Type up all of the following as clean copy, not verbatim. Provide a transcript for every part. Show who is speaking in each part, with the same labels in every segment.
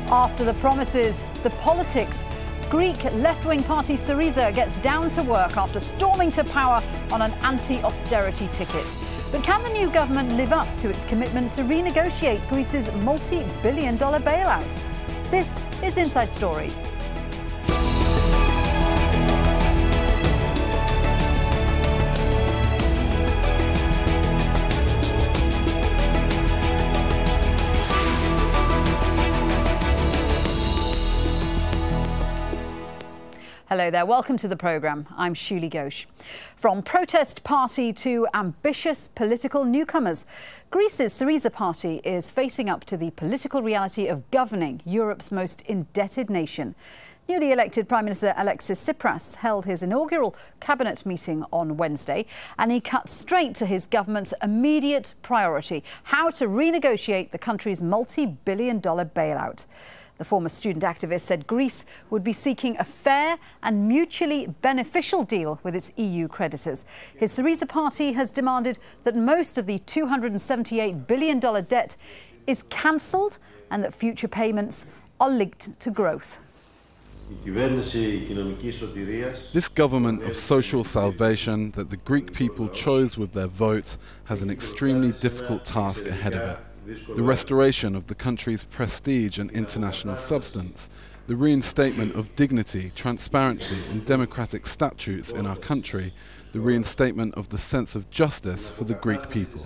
Speaker 1: After the promises, the politics. Greek left-wing party Syriza gets down to work after storming to power on an anti-austerity ticket. But can the new government live up to its commitment to renegotiate Greece's multi-billion-dollar bailout? This is Inside Story. Hello there, welcome to the programme. I'm Shiulie Ghosh. From protest party to ambitious political newcomers, Greece's Syriza party is facing up to the political reality of governing Europe's most indebted nation. Newly elected Prime Minister Alexis Tsipras held his inaugural cabinet meeting on Wednesday, and he cut straight to his government's immediate priority: how to renegotiate the country's multi-billion-dollar bailout. The former student activist said Greece would be seeking a fair and mutually beneficial deal with its EU creditors. His Syriza party has demanded that most of the $278 billion debt is cancelled and that future payments are linked to growth.
Speaker 2: This government of social salvation that the Greek people chose with their vote has an extremely difficult task ahead of it. The restoration of the country's prestige and international substance, the reinstatement of dignity, transparency and democratic statutes in our country, the reinstatement of the sense of justice for the Greek people.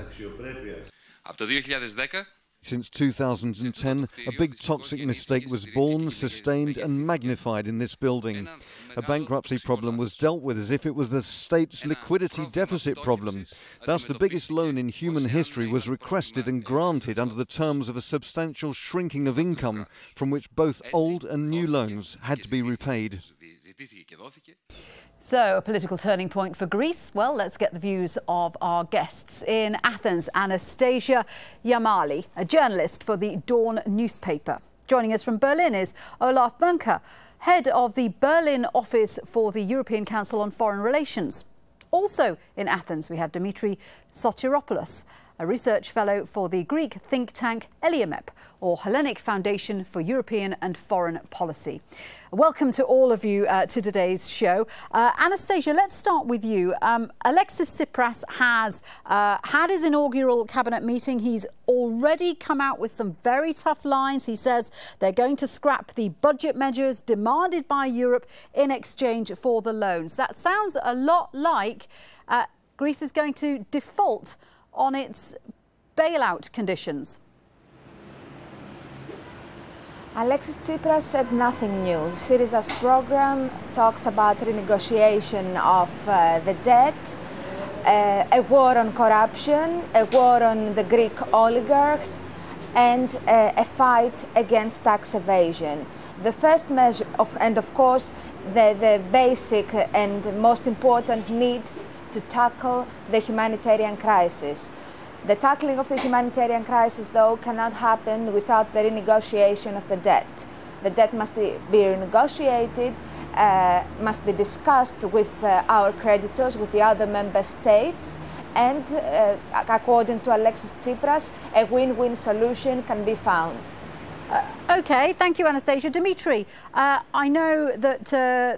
Speaker 3: Since 2010, a big toxic mistake was born, sustained and magnified in this building. A bankruptcy problem was dealt with as if it was the state's liquidity deficit problem. Thus, the biggest loan in human history was requested and granted under the terms of a substantial shrinking of income, from which both old and new loans had to be repaid.
Speaker 1: So, a political turning point for Greece? Well, let's get the views of our guests. In Athens, Anastasia Giamali, a journalist for the Dawn newspaper. Joining us from Berlin is Olaf Boehnke, head of the Berlin office for the European Council on Foreign Relations. Also in Athens, we have Dimitiri Sotiropoulos, a research fellow for the Greek think tank ELIAMEP, or Hellenic Foundation for European and Foreign Policy. Welcome to all of you to today's show. Anastasia, let's start with you. Alexis Tsipras has had his inaugural cabinet meeting. He's already come out with some very tough lines. He says they're going to scrap the budget measures demanded by Europe in exchange for the loans. That sounds a lot like Greece is going to default on its bailout conditions.
Speaker 4: Alexis Tsipras said nothing new. Syriza's program talks about renegotiation of the debt, a war on corruption, a war on the Greek oligarchs, and a fight against tax evasion. The first measure, and of course, the basic and most important need to tackle the humanitarian crisis. The tackling of the humanitarian crisis, though, cannot happen without the renegotiation of the debt. The debt must be renegotiated, must be discussed with our creditors, with the other member states, and according to Alexis Tsipras, a win-win solution can be found.
Speaker 1: OK, thank you, Anastasia. Dimitiri, I know that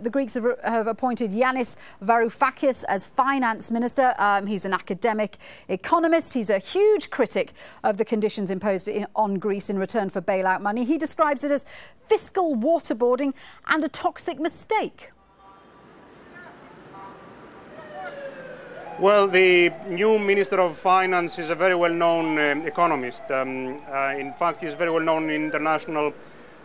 Speaker 1: the Greeks have appointed Yanis Varoufakis as finance minister. He's an academic economist. He's a huge critic of the conditions imposed on Greece in return for bailout money. He describes it as fiscal waterboarding and a toxic mistake.
Speaker 5: Well, the new Minister of Finance is a very well-known economist. In fact, he's very well-known in international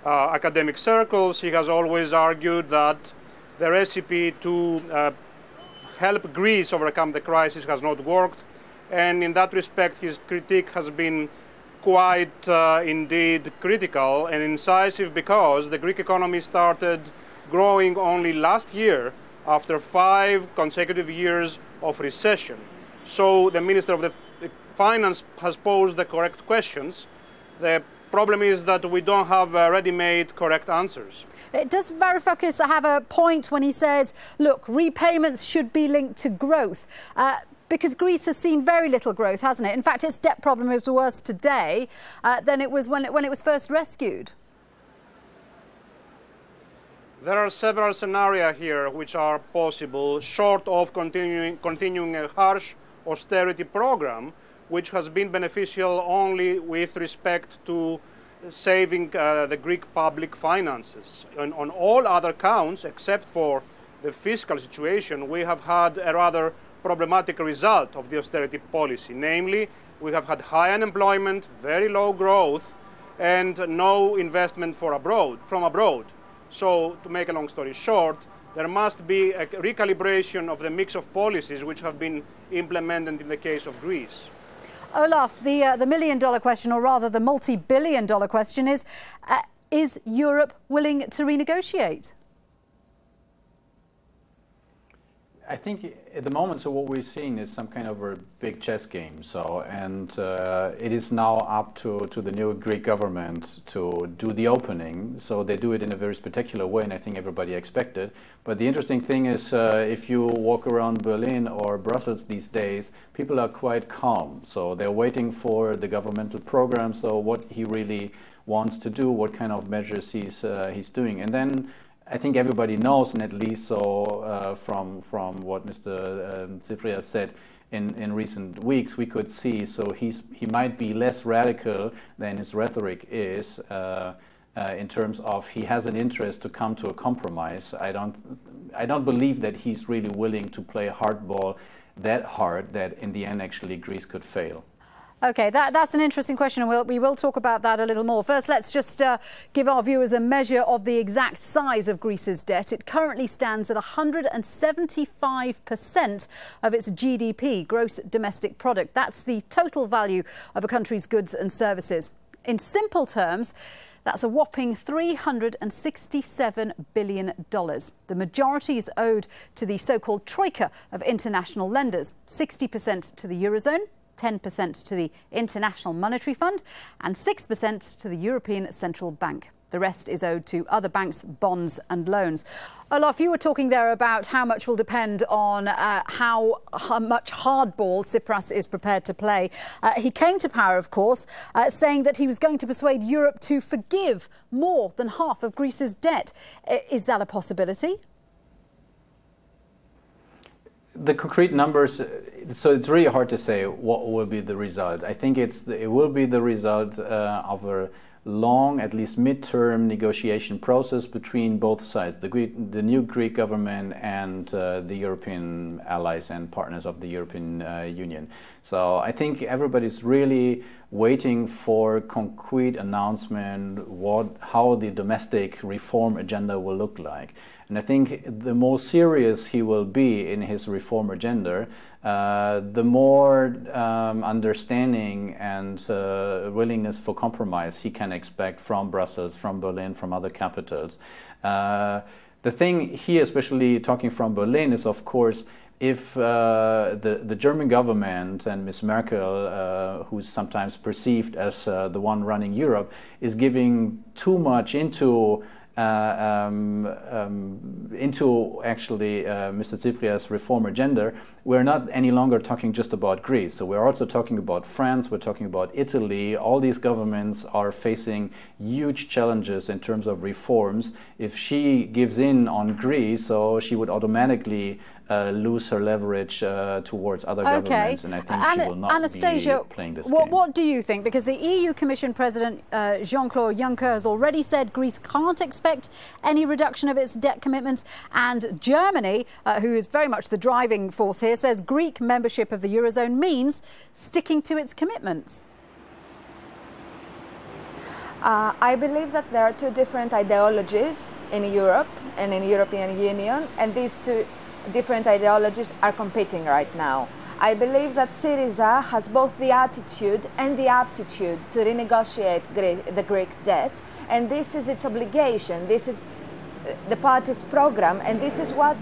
Speaker 5: academic circles. He has always argued that the recipe to help Greece overcome the crisis has not worked. And in that respect, his critique has been quite indeed critical and incisive, because the Greek economy started growing only last year after 5 consecutive years of recession. So the Minister of the Finance has posed the correct questions. The problem is that we don't have ready-made correct answers.
Speaker 1: Does Varoufakis have a point when he says, look, repayments should be linked to growth? Because Greece has seen very little growth, hasn't it? In fact, its debt problem is worse today than it was when it was first rescued.
Speaker 5: There are several scenarios here which are possible, short of continuing a harsh austerity program, which has been beneficial only with respect to saving the Greek public finances. On all other counts, except for the fiscal situation, we have had a rather problematic result of the austerity policy. Namely, we have had high unemployment, very low growth, and no investment from abroad. So, to make a long story short, there must be a recalibration of the mix of policies which have been implemented in the case of Greece.
Speaker 1: Olaf, the million-dollar question, or rather the multi-billion-dollar question is Europe willing to renegotiate?
Speaker 6: I think at the moment, so what we're seeing is some kind of a big chess game. So, and it is now up to the new Greek government to do the opening. So they do it in a very spectacular way, and I think everybody expected. But the interesting thing is, if you walk around Berlin or Brussels these days, people are quite calm. So they're waiting for the governmental program. So what he really wants to do, what kind of measures he's doing, and then I think everybody knows, and at least so from what Mr. Tsipras said in recent weeks, we could see. So he might be less radical than his rhetoric is in terms of he has an interest to come to a compromise. I don't believe that he's really willing to play hardball that hard that in the end actually Greece could fail.
Speaker 1: OK, that's an interesting question, and we will talk about that a little more. First, let's just give our viewers a measure of the exact size of Greece's debt. It currently stands at 175% of its GDP, gross domestic product. That's the total value of a country's goods and services. In simple terms, that's a whopping $367 billion. The majority is owed to the so-called troika of international lenders, 60% to the eurozone, 10% to the International Monetary Fund and 6% to the European Central Bank. The rest is owed to other banks, bonds and loans. Olaf, you were talking there about how much will depend on how much hardball Tsipras is prepared to play. He came to power, of course, saying that he was going to persuade Europe to forgive more than half of Greece's debt. Is that a possibility?
Speaker 6: The concrete numbers, so it's really hard to say what will be the result. I think it will be the result of a long, at least mid-term negotiation process between both sides, the new Greek government and the European allies and partners of the European Union. So I think everybody's really waiting for concrete announcement how the domestic reform agenda will look like. And I think the more serious he will be in his reform agenda, the more understanding and willingness for compromise he can expect from Brussels, from Berlin, from other capitals. The thing here, especially talking from Berlin, is of course if the German government and Ms. Merkel, who's sometimes perceived as the one running Europe, is giving too much into actually Mr. Tsipras' reform agenda, we're not any longer talking just about Greece. So we're also talking about France, we're talking about Italy. All these governments are facing huge challenges in terms of reforms. If she gives in on Greece, so she would automatically lose her leverage towards other governments, and I think she will not
Speaker 1: Anastasia,
Speaker 6: be playing this game.
Speaker 1: What do you think? Because the EU Commission President Jean-Claude Juncker has already said Greece can't expect any reduction of its debt commitments, and Germany, who is very much the driving force here, says Greek membership of the eurozone means sticking to its commitments.
Speaker 4: I believe that there are two different ideologies in Europe and in the European Union, and these two different ideologies are competing right now. I believe that Syriza has both the attitude and the aptitude to renegotiate the Greek debt, and this is its obligation. This is the party's program, and this is why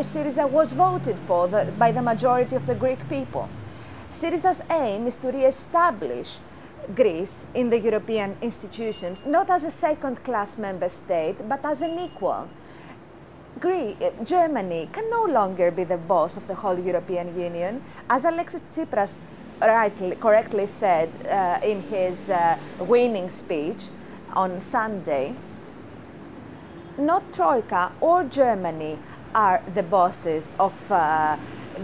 Speaker 4: Syriza was voted for by the majority of the Greek people. Syriza's aim is to re-establish Greece in the European institutions, not as a second-class member state, but as an equal. Germany can no longer be the boss of the whole European Union. As Alexis Tsipras correctly said in his winning speech on Sunday, not Troika or Germany are the bosses of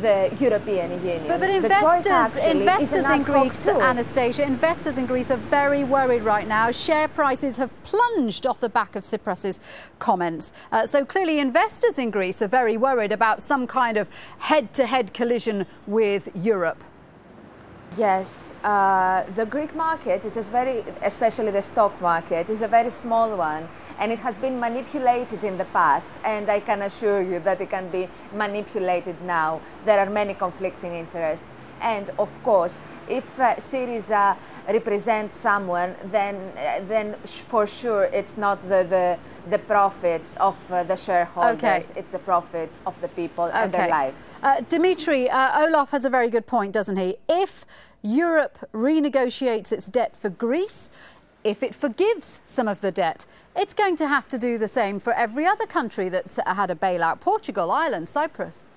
Speaker 4: the European Union.
Speaker 1: But investors in Greece, Anastasia, investors in Greece are very worried right now. Share prices have plunged off the back of Tsipras's comments. So clearly investors in Greece are very worried about some kind of head-to-head collision with Europe.
Speaker 4: Yes, the Greek market is especially the stock market, is a very small one, and it has been manipulated in the past, and I can assure you that it can be manipulated now. There are many conflicting interests, and of course, if Syriza represents someone, then for sure it's not the profits of the shareholders, it's the profit of the people and their lives.
Speaker 1: Dimitri, Olaf has a very good point, doesn't he? If Europe renegotiates its debt for Greece, if it forgives some of the debt, it's going to have to do the same for every other country that's had a bailout. Portugal, Ireland, Cyprus.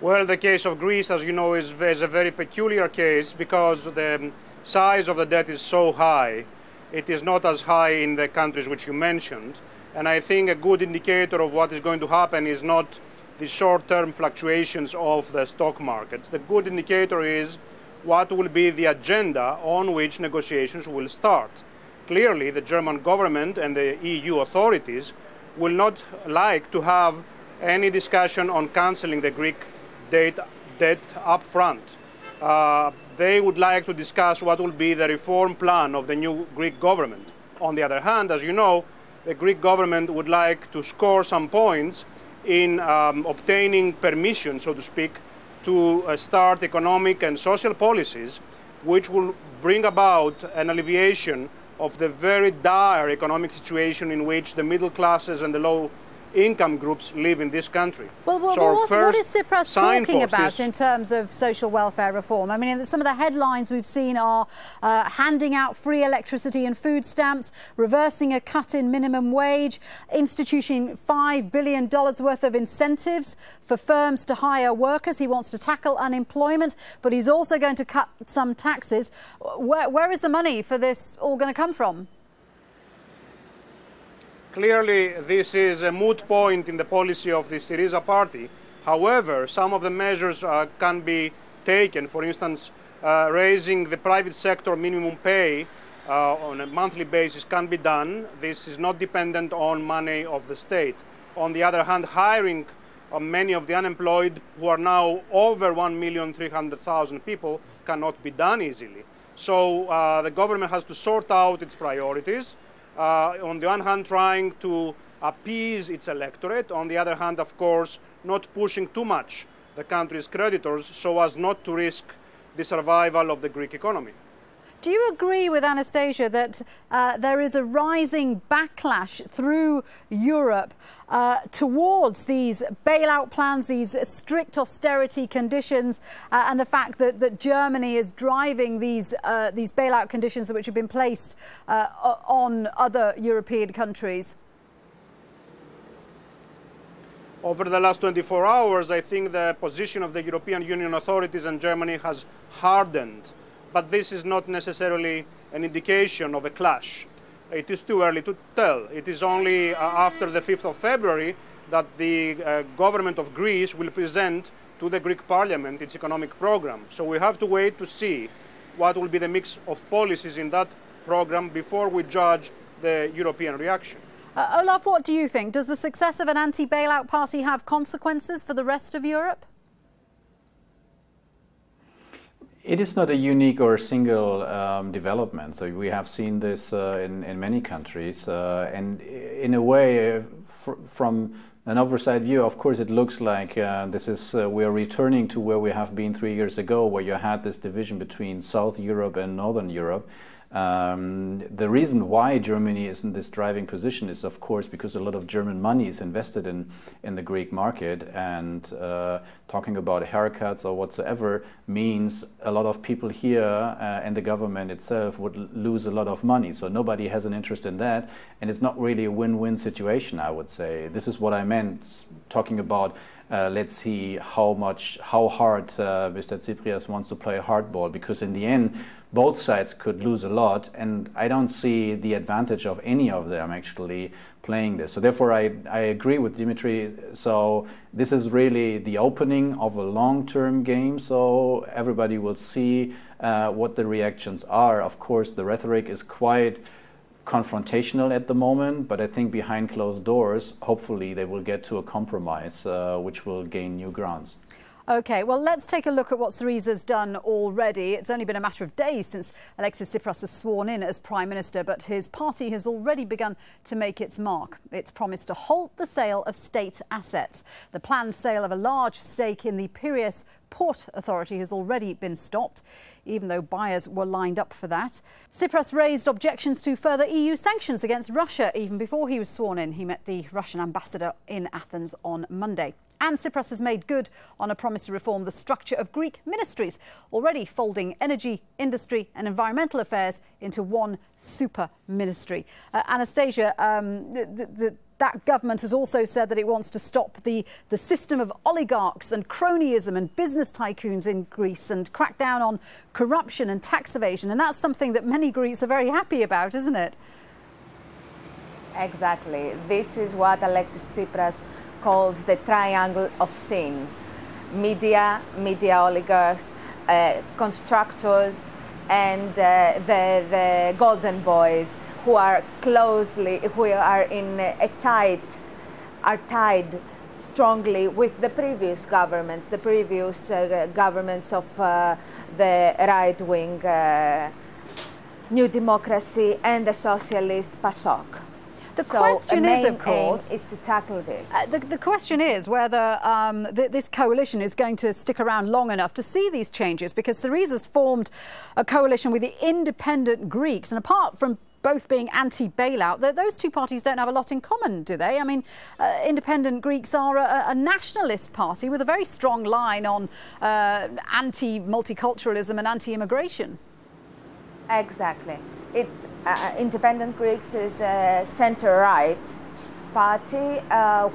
Speaker 5: Well, the case of Greece, as you know, is a very peculiar case because the size of the debt is so high. It is not as high in the countries which you mentioned. And I think a good indicator of what is going to happen is not the short-term fluctuations of the stock markets. The good indicator is what will be the agenda on which negotiations will start. Clearly, the German government and the EU authorities will not like to have any discussion on cancelling the Greek debt up front. They would like to discuss what will be the reform plan of the new Greek government. On the other hand, as you know, the Greek government would like to score some points in obtaining permission, so to speak, to start economic and social policies which will bring about an alleviation of the very dire economic situation in which the middle classes and the low income groups live in this country.
Speaker 1: Well, what is Tsipras talking about in terms of social welfare reform? I mean, some of the headlines we've seen are handing out free electricity and food stamps, reversing a cut in minimum wage, instituting $5 billion worth of incentives for firms to hire workers. He wants to tackle unemployment, but he's also going to cut some taxes. Where is the money for this all going to come from?
Speaker 5: Clearly, this is a moot point in the policy of the Syriza party. However, some of the measures can be taken. For instance, raising the private sector minimum pay on a monthly basis can be done. This is not dependent on money of the state. On the other hand, hiring many of the unemployed, who are now over 1,300,000 people, cannot be done easily. So the government has to sort out its priorities. On the one hand, trying to appease its electorate. On the other hand, of course, not pushing too much the country's creditors so as not to risk the survival of the Greek economy.
Speaker 1: Do you agree with Anastasia that there is a rising backlash through Europe towards these bailout plans, these strict austerity conditions, and the fact that Germany is driving these bailout conditions which have been placed on other European countries?
Speaker 5: Over the last 24 hours, I think the position of the European Union authorities and Germany has hardened. But this is not necessarily an indication of a clash. It is too early to tell. It is only after the 5th of February that the government of Greece will present to the Greek parliament its economic program. So we have to wait to see what will be the mix of policies in that program before we judge the European reaction.
Speaker 1: Olaf, what do you think? Does the success of an anti-bailout party have consequences for the rest of Europe?
Speaker 6: It is not a unique or single development. So we have seen this in many countries, and in a way, from an oversight view, of course, it looks like we are returning to where we have been 3 years ago, where you had this division between South Europe and Northern Europe. The reason why Germany is in this driving position is, of course, because a lot of German money is invested in the Greek market, and talking about haircuts or whatsoever means a lot of people here and the government itself would lose a lot of money. So nobody has an interest in that, and it's not really a win-win situation, I would say. This is what I meant talking about let's see how hard Mr. Tsipras wants to play hardball, because in the end, both sides could lose a lot, and I don't see the advantage of any of them actually playing this. So therefore I agree with Dimitri. So this is really the opening of a long-term game, so everybody will see what the reactions are. Of course, the rhetoric is quite confrontational at the moment, but I think behind closed doors, hopefully they will get to a compromise which will gain new grounds.
Speaker 1: OK, well, let's take a look at what Syriza's done already. It's only been a matter of days since Alexis Tsipras was sworn in as Prime Minister, but his party has already begun to make its mark. It's promised to halt the sale of state assets. The planned sale of a large stake in the Piraeus Port Authority has already been stopped, even though buyers were lined up for that. Tsipras raised objections to further EU sanctions against Russia even before he was sworn in. He met the Russian ambassador in Athens on Monday. And Tsipras has made good on a promise to reform the structure of Greek ministries, already folding energy, industry and environmental affairs into one super ministry. Anastasia, that government has also said that it wants to stop the system of oligarchs and cronyism and business tycoons in Greece and crack down on corruption and tax evasion. And that's something that many Greeks are very happy about, isn't it?
Speaker 4: Exactly. This is what Alexis Tsipras called the triangle of sin: media oligarchs, constructors, and the golden boys, who are tied strongly with the previous governments, of the right-wing New Democracy and the socialist PASOK.
Speaker 1: The question is, of course,
Speaker 4: is to tackle this.
Speaker 1: The question is whether this coalition is going to stick around long enough to see these changes, because Syriza's formed a coalition with the independent Greeks, and apart from both being anti-bailout, those two parties don't have a lot in common, do they? I mean, independent Greeks are a nationalist party with a very strong line on anti-multiculturalism and anti-immigration.
Speaker 4: Exactly. It's Independent Greeks is a centre-right party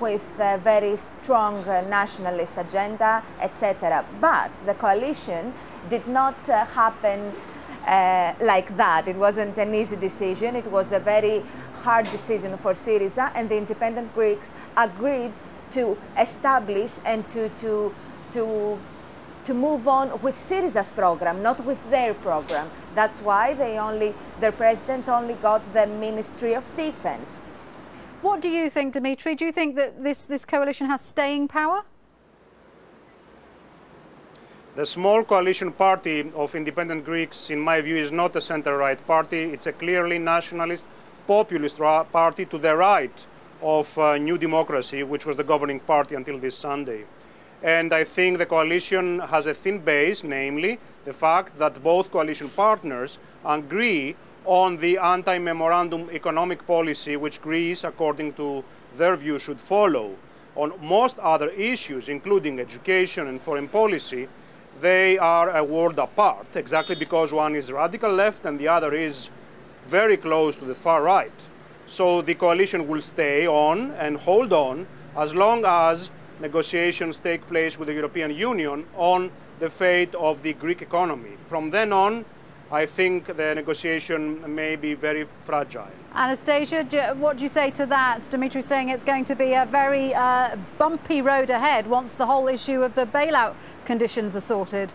Speaker 4: with a very strong nationalist agenda, etc. But the coalition did not happen like that. It wasn't an easy decision. It was a very hard decision for Syriza, and the Independent Greeks agreed to establish and to move on with Syriza's program, not with their program. That's why their president only got the Ministry of Defense.
Speaker 1: What do you think, Dimitri? Do you think that this coalition has staying power?
Speaker 5: The small coalition party of independent Greeks, in my view, is not a center-right party. It's a clearly nationalist, populist party to the right of New Democracy, which was the governing party until this Sunday. And I think the coalition has a thin base, namely the fact that both coalition partners agree on the anti-memorandum economic policy which Greece, according to their view, should follow. On most other issues, including education and foreign policy, they are a world apart, exactly because one is radical left and the other is very close to the far right. So the coalition will stay on and hold on as long as negotiations take place with the European Union on the fate of the Greek economy. From then on, I think the negotiation may be very fragile.
Speaker 1: Anastasia, what do you say to that? Dimitri's saying it's going to be a very bumpy road ahead once the whole issue of the bailout conditions are sorted.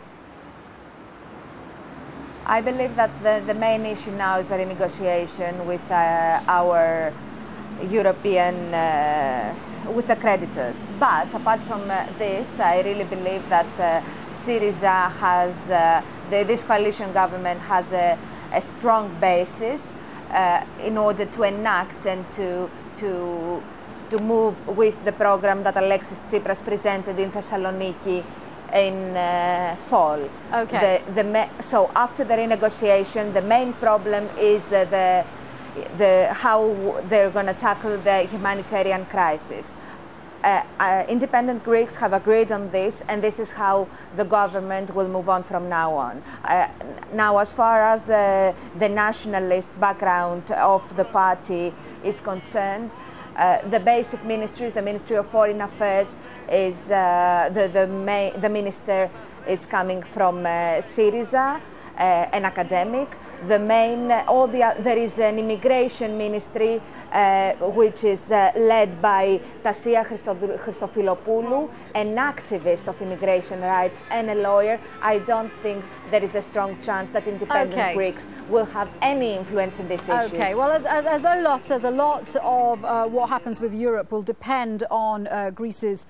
Speaker 4: I believe that the main issue now is the renegotiation with our European, with the creditors. But apart from this, I really believe that Syriza has, this coalition government has a strong basis in order to enact and to move with the program that Alexis Tsipras presented in Thessaloniki in fall.
Speaker 1: Okay.
Speaker 4: So after the renegotiation, the main problem is how they're going to tackle the humanitarian crisis. Independent Greeks have agreed on this, and this is how the government will move on from now on. Now, as far as the nationalist background of the party is concerned, the basic ministries, the Ministry of Foreign Affairs, is the minister is coming from Syriza. an academic. There is an immigration ministry which is led by Tasia Christofilopoulou, an activist of immigration rights and a lawyer. I don't think there is a strong chance that independent Greeks will have any influence in these issues.
Speaker 1: Okay, well, as Olaf says, a lot of what happens with Europe will depend on Greece's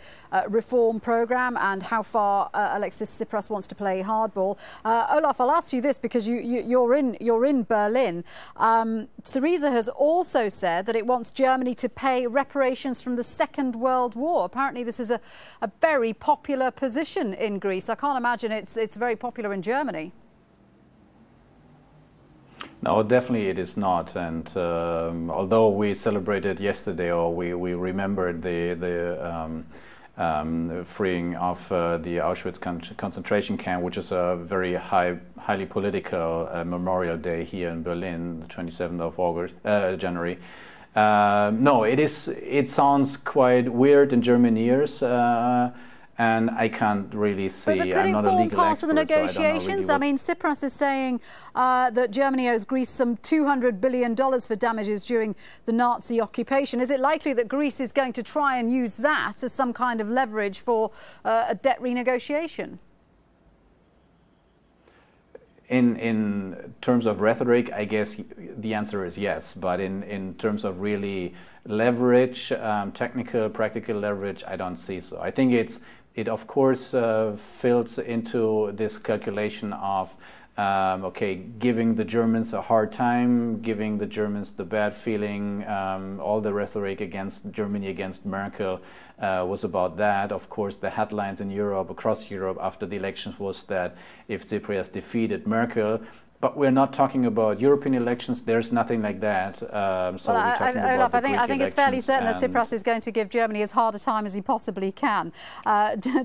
Speaker 1: reform programme and how far Alexis Tsipras wants to play hardball. Olaf, I'll ask you this because you're in Berlin. Syriza has also said that it wants Germany to pay reparations from the Second World War. Apparently this is a very popular position in Greece. I can't imagine it's very popular in Germany.
Speaker 6: No, definitely it is not. And although we celebrated yesterday, or we remembered the freeing of the Auschwitz concentration camp, which is a very highly political memorial day here in Berlin, the 27th of January. No, it sounds quite weird in German ears, and I can't really see.
Speaker 1: But could it form part of the negotiations? I mean, Tsipras is saying that Germany owes Greece some $200 billion for damages during the Nazi occupation. Is it likely that Greece is going to try and use that as some kind of leverage for a debt renegotiation?
Speaker 6: In terms of rhetoric, I guess the answer is yes. But in terms of really leverage, technical, practical leverage, I don't see so. I think it of course fills into this calculation of okay, giving the Germans a hard time, giving the Germans the bad feeling. All the rhetoric against Germany, against Merkel, was about that. Of course, the headlines in Europe, across Europe, after the elections was that if Tsipras defeated Merkel. But we're not talking about European elections. There's nothing like that. Olaf,
Speaker 1: I think it's fairly certain that Tsipras is going to give Germany as hard a time as he possibly can.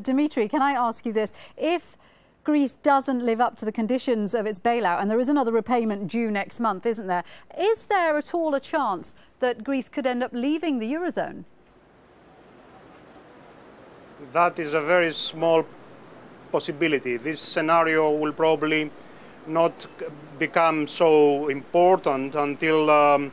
Speaker 1: Dimitri, can I ask you this? If Greece doesn't live up to the conditions of its bailout, and there is another repayment due next month, isn't there? Is there at all a chance that Greece could end up leaving the eurozone?
Speaker 5: That is a very small possibility. This scenario will probably not become so important until a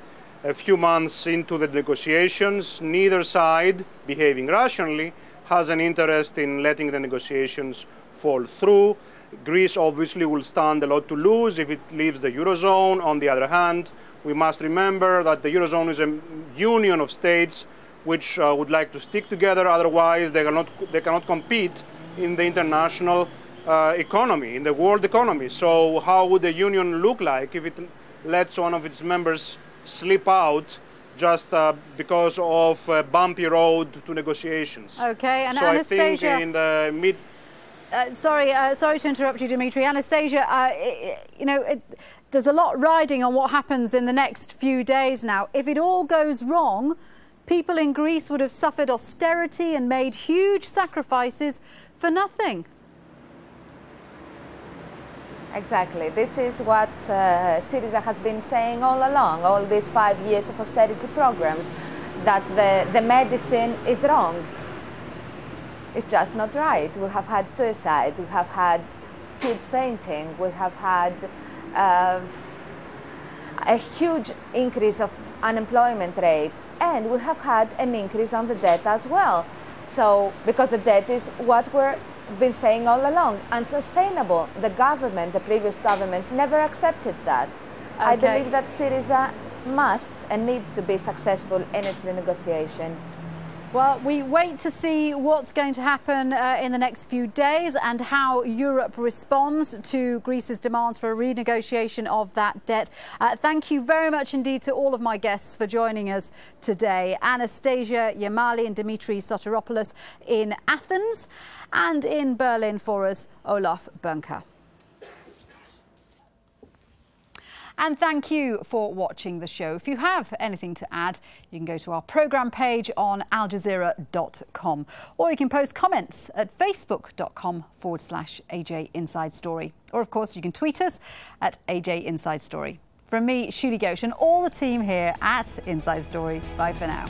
Speaker 5: few months into the negotiations. Neither side, behaving rationally, has an interest in letting the negotiations fall through. Greece obviously will stand a lot to lose if it leaves the eurozone. On the other hand, we must remember that the eurozone is a union of states which would like to stick together. Otherwise, they cannot compete in the international economy, in the world economy. So how would the union look like if it lets one of its members slip out just because of a bumpy road to negotiations?
Speaker 1: Okay, and
Speaker 5: so
Speaker 1: Anastasia,
Speaker 5: I think in the mid...
Speaker 1: sorry to interrupt you, Dimitri. Anastasia, there's a lot riding on what happens in the next few days now. If it all goes wrong, people in Greece would have suffered austerity and made huge sacrifices for nothing.
Speaker 4: Exactly. This is what Syriza has been saying all along, all these 5 years of austerity programs, that the medicine is wrong. It's just not right. We have had suicides, we have had kids fainting, we have had a huge increase of unemployment rate, and we have had an increase on the debt as well. So, because the debt is what we're been saying all along, unsustainable. The government, the previous government, never accepted that. Okay. I believe that Syriza must and needs to be successful in its renegotiation.
Speaker 1: Well, we wait to see what's going to happen in the next few days and how Europe responds to Greece's demands for a renegotiation of that debt. Thank you very much indeed to all of my guests for joining us today. Anastasia Giamali and Dimitiri Sotiropoulos in Athens, and in Berlin for us, Olaf Boehnke. And thank you for watching the show. If you have anything to add, you can go to our programme page on Jazeera.com, or you can post comments at facebook.com/AJ Inside Story. Or, of course, you can tweet us at AJ Inside Story. From me, Shiulie Ghosh, and all the team here at Inside Story, bye for now.